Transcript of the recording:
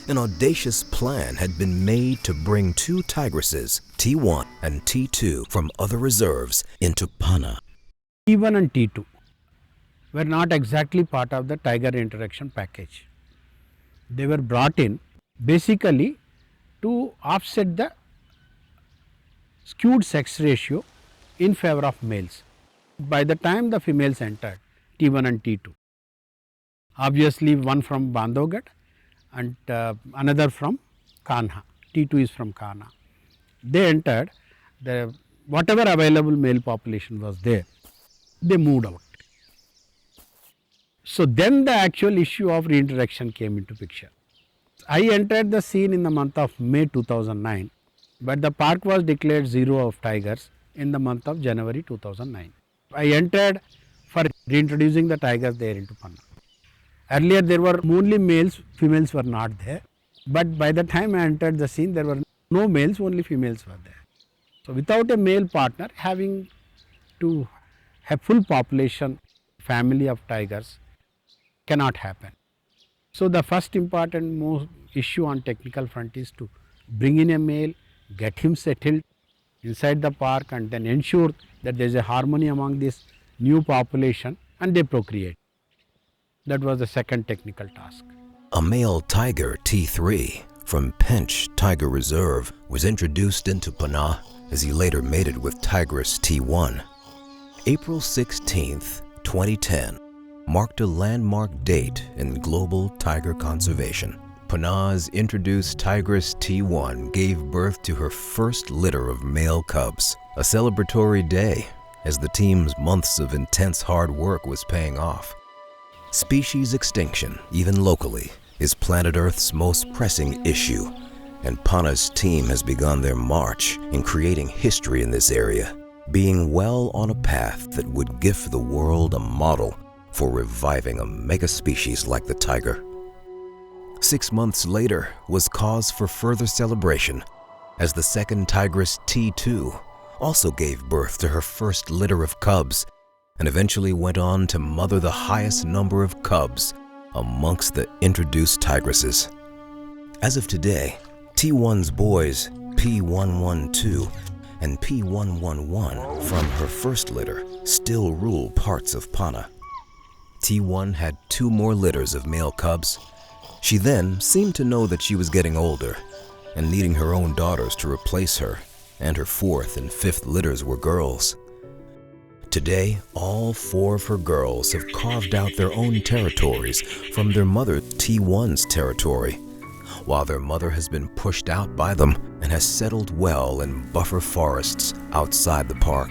an audacious plan had been made to bring two tigresses, T1 and T2, from other reserves into Panna. T1 and T2 were not exactly part of the tiger reintroduction package. They were brought in basically to offset the skewed sex ratio in favor of males. By the time the females entered, T1 and T2, obviously one from Bandhavgarh and another from Kanha, T2 is from Kanha. They entered, whatever available male population was there, they moved out. So then the actual issue of reintroduction came into picture. I entered the scene in the month of May 2009, but the park was declared zero of tigers in the month of January 2009. I entered for reintroducing the tigers there into Panna. Earlier there were only males, females were not there, but by the time I entered the scene there were no males, only females were there. So without a male partner, having to have full population, family of tigers cannot happen. So the first important most issue on technical front is to bring in a male, get him settled inside the park and then ensure that there is a harmony among this new population and they procreate. That was the second technical task. A male tiger, T3, from Pench Tiger Reserve was introduced into Panna as he later mated with Tigress T1. April 16, 2010 marked a landmark date in global tiger conservation. Panna's introduced Tigress T1 gave birth to her first litter of male cubs, a celebratory day as the team's months of intense hard work was paying off. Species extinction, even locally, is planet Earth's most pressing issue, and Panna's team has begun their march in creating history in this area, being well on a path that would give the world a model for reviving a mega species like the tiger. 6 months later was cause for further celebration as the second Tigress T2 also gave birth to her first litter of cubs and eventually went on to mother the highest number of cubs amongst the introduced tigresses. As of today, T1's boys P112 and P111 from her first litter still rule parts of Panna. T1 had 2 more litters of male cubs. She then seemed to know that she was getting older and needing her own daughters to replace her, and her 4th and 5th litters were girls. Today, all 4 of her girls have carved out their own territories from their mother T1's territory, while their mother has been pushed out by them and has settled well in buffer forests outside the park.